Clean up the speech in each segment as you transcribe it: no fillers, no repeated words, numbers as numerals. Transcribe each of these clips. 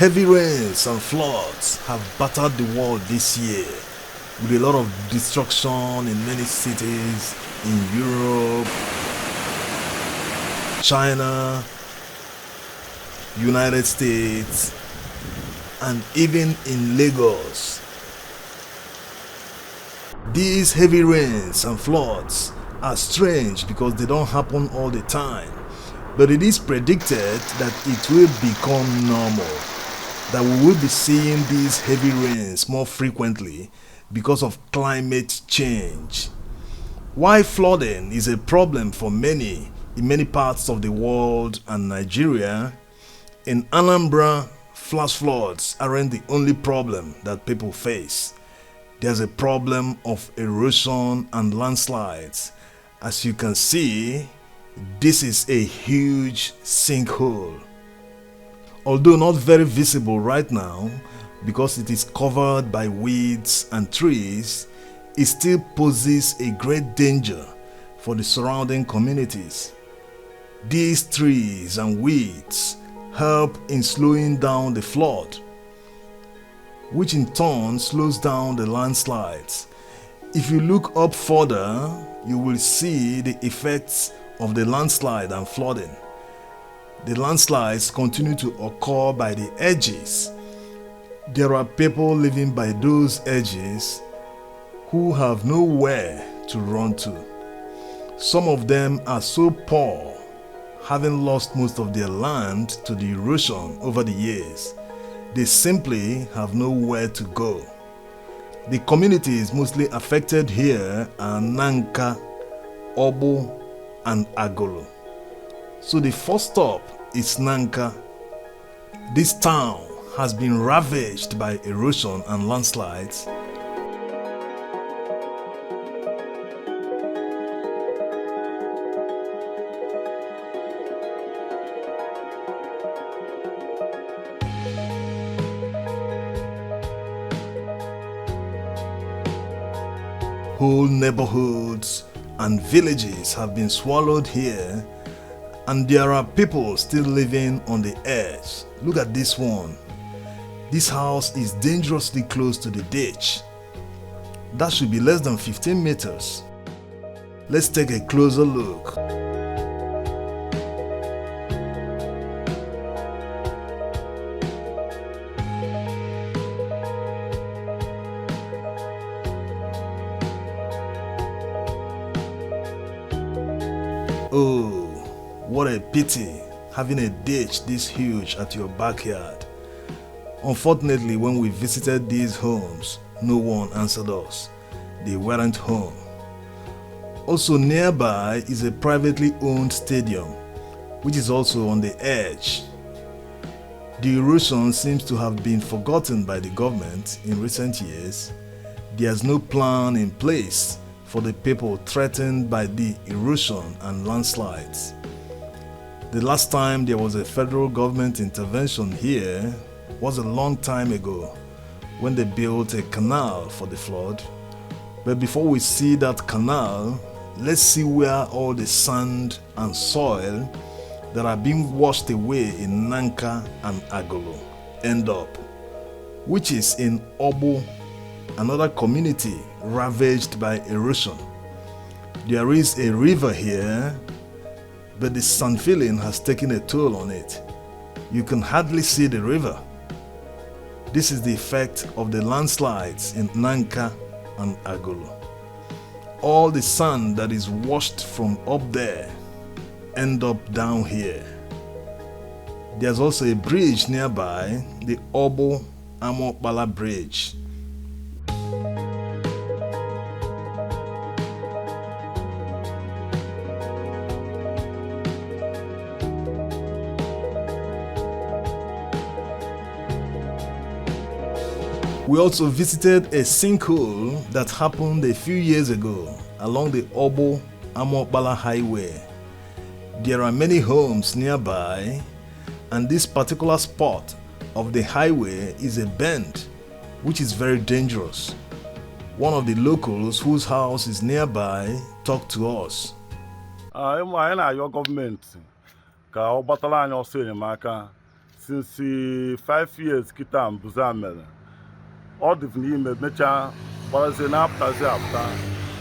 Heavy rains and floods have battered the world this year, with a lot of destruction in many cities in Europe, China, United States, and even in Lagos. These heavy rains and floods are strange because they don't happen all the time, but it is predicted that it will become normal, that we will be seeing these heavy rains more frequently because of climate change. Why flooding is a problem for many in many parts of the world and Nigeria, in Anambra, flash floods aren't the only problem that people face. There's a problem of erosion and landslides. As you can see, this is a huge sinkhole. Although not very visible right now because it is covered by weeds and trees, it still poses a great danger for the surrounding communities. These trees and weeds help in slowing down the flood, which in turn slows down the landslides. If you look up further, you will see the effects of the landslide and flooding. The landslides continue to occur by the edges. There are people living by those edges who have nowhere to run to. Some of them are so poor, having lost most of their land to the erosion over the years, they simply have nowhere to go. The communities mostly affected here are Nanka, Obo, and Agolo. So the first stop is Nanka. This town has been ravaged by erosion and landslides. Whole neighborhoods and villages have been swallowed here, and there are people still living on the edge. Look at this one. This house is dangerously close to the ditch. That should be less than 15 meters. Let's take a closer look. Oh, what a pity having a ditch this huge at your backyard. Unfortunately, when we visited these homes, no one answered us. They weren't home. Also nearby is a privately owned stadium, which is also on the edge. The erosion seems to have been forgotten by the government in recent years. There's no plan in place for the people threatened by the erosion and landslides. The last time there was a federal government intervention here was a long time ago when they built a canal for the flood. But before we see that canal, let's see where all the sand and soil that are being washed away in Nanka and Agolo end up, which is in Obo, another community ravaged by erosion. There is a river here, but the sand filling has taken a toll on it. You can hardly see the river. This is the effect of the landslides in Nanka and Agolo. All the sand that is washed from up there end up down here. There's also a bridge nearby, the Obo Amokbala Bridge. We also visited a sinkhole that happened a few years ago along the Obo Amokbala Highway. There are many homes nearby, and this particular spot of the highway is a bend, which is very dangerous. One of the locals whose house is nearby talked to us. Anyị na-ayọ gọọmenti ka ọ gbatala anyị ọsọ enyemaka since 5 years kita mbuza mere. All the n'ime mecha gbarazie na-apụtazi apụta.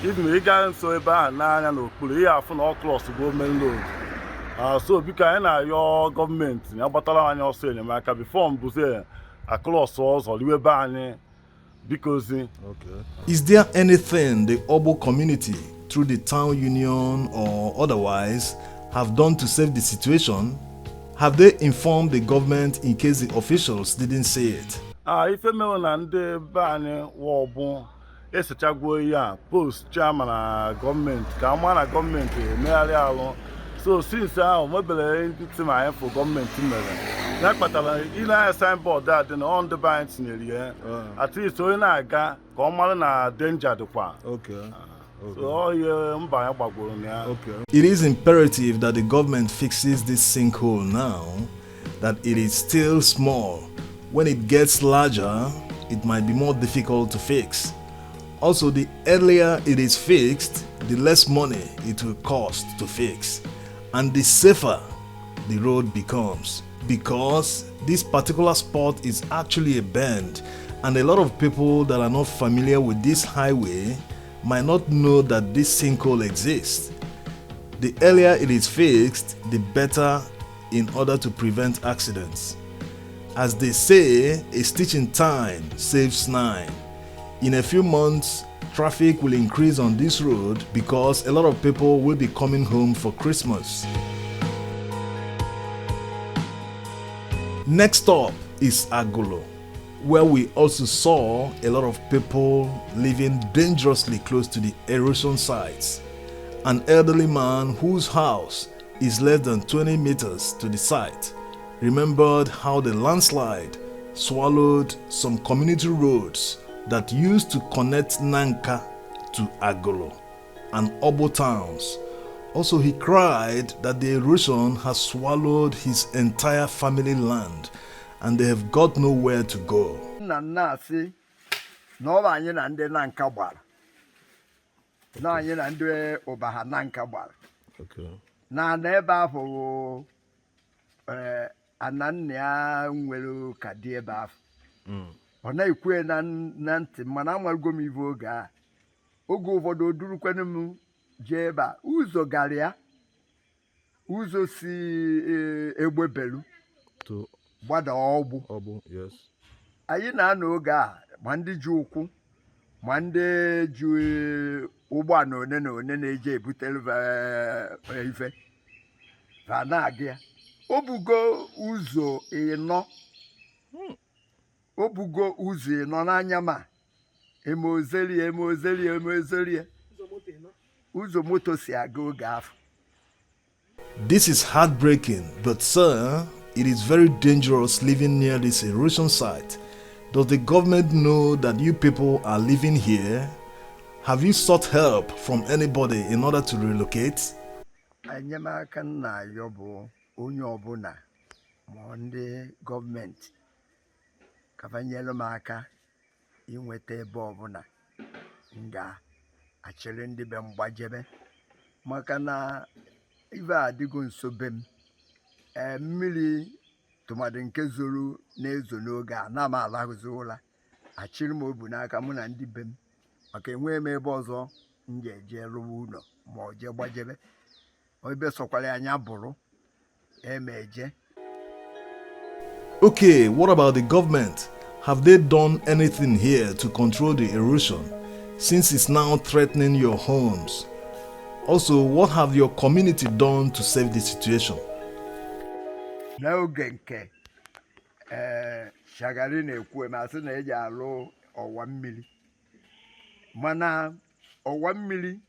Even ịga nso ebe a n'anya n'okpuru ihe afụ na ọklos go main road. So biko anyị na-ayọ gọọmenti na agbatara anyị ọsọ enyemaka before mbuze aklos ọzọ liwebe anyị bikozi. Is there anything the Obo community through the town union or otherwise have done to save the situation? Have they informed the government in case the officials didn't say it? Ife mewe na ndị be anyị wọbụ esechagbuo ya post chairman na gọọmenti ka ama na gọọmenti emegharị alụ. So since ahụ mebere ntị ma anyị fụ gọọmenti mere ya kpatara ile anya signboard a dị na ọ ndị be anyị tinyere ya at least onye na-aga ka ọ mara na danger dịkwa. So mba anyị gbagoro na ya. It is imperative that the government fixes this sinkhole now, that it is still small. When it gets larger, it might be more difficult to fix. Also, the earlier it is fixed, the less money it will cost to fix. And the safer the road becomes, because this particular spot is actually a bend, and a lot of people that are not familiar with this highway might not know that this sinkhole exists. The earlier it is fixed, the better in order to prevent accidents. As they say, a stitch in time saves 9. In a few months, traffic will increase on this road because a lot of people will be coming home for Christmas. Next up is Agolo, where we also saw a lot of people living dangerously close to the erosion sites. An elderly man whose house is less than 20 meters to the site remembered how the landslide swallowed some community roads that used to connect Nanka to Agolo and Obo towns. Also, he cried that the erosion has swallowed his entire family land and they have got nowhere to go. Ananya nwere kadi ebe afọ ọ na-ekwe na ntị mana amalgo m ive oge a oge ụfọdụ odurukwana m jee ebe a ụzọ gara ya ụzọ si Egbebelu gbada ọgbụ anyị na-anọ oge a ma ndị ji ụkwụ ma ndị ji ụgbọala one na one na-eje ebutere ife va na-aga ya obugo ụzọ ịnọ n'anya ma emozelie ụzọ moto si aga oge afọ. This is heartbreaking, but sir, it is very dangerous living near this erosion site. Does the government know that you people are living here? Have you sought help from anybody in order to relocate? Enyemaka nna ya bụ onye ọbụla ma ndị gọọmenti ka banyere m aka inweta ebe ọbụla ga-achịrị ndị be mgbajebe maka na ive adịgo nso be m mmiri tụmadị nke zoro na-ezo n'oge a na m alahụzi ụra achịrị m obu n'aka mụ na ndị be m maka enweghị m ebe ọzọ m ga-eje rụwa ụlọ ma ọ jee gbajebe ebe sokwara anya bụrụ emeje. Okay, what about the government? Have they done anything here to control the erosion, since it's now threatening your homes? Also, what have your community done to save the situation? N'oge nke Shagari na-ekwu masị na eji alụ ọwa mmiri mana ọwa mmiri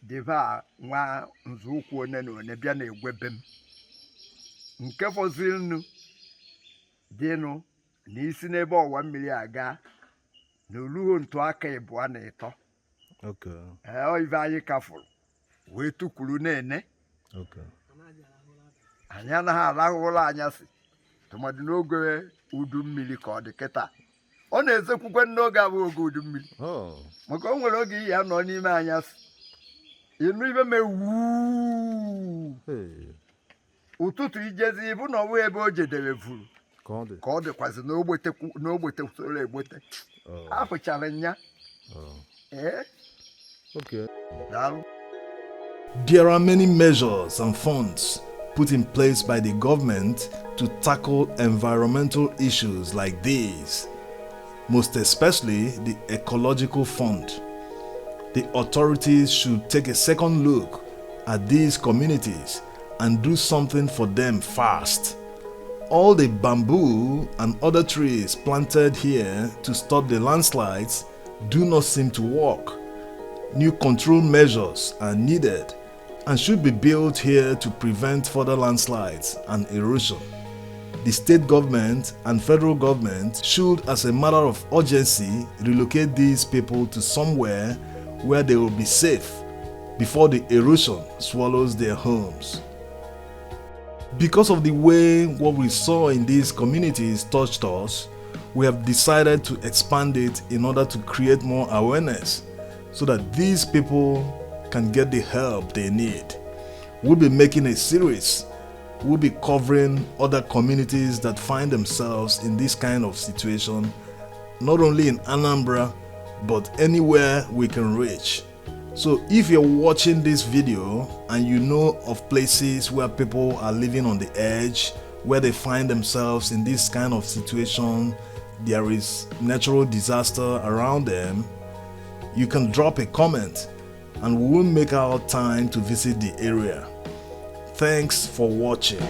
dịva nwa nzọụkwụ one na one bịa na-egwebe m nke fọzilinu dịnụ na isi n'ebe ọwa mmiri aga na oluho ntụ aka ịbụọ na ịtọ ive anyị kafụrụ wee tukwuru na-ene anyị anaghị arahụ ụlọ anyasị tụmadị n'oge udu mmiri ka ọ dị kịta ọ na-ezekwukwe n'oge abụghị oge udu mmiri maka o nwere oge iyi anọ n'ime anyasị ịnụ ibe mewu ụtụtụ ijezi ịbụ na ọwụ ebe o jedere vuru ka ọ dịkwazi n'ogbote soro egbote afụchara nya Okay. daalụ. There are many measures and funds put in place by the government to tackle environmental issues like these, most especially the ecological fund. The authorities should take a second look at these communities and do something for them fast. All the bamboo and other trees planted here to stop the landslides do not seem to work. New control measures are needed and should be built here to prevent further landslides and erosion. The state government and federal government should, as a matter of urgency, relocate these people to somewhere where they will be safe before the erosion swallows their homes. Because of the way what we saw in these communities touched us, we have decided to expand it in order to create more awareness so that these people can get the help they need. We'll be making a series. We'll be covering other communities that find themselves in this kind of situation, not only in Anambra, but anywhere we can reach. So if you're watching this video and you know of places where people are living on the edge, where they find themselves in this kind of situation, there is natural disaster around them, you can drop a comment and we will make our time to visit the area. Thanks for watching.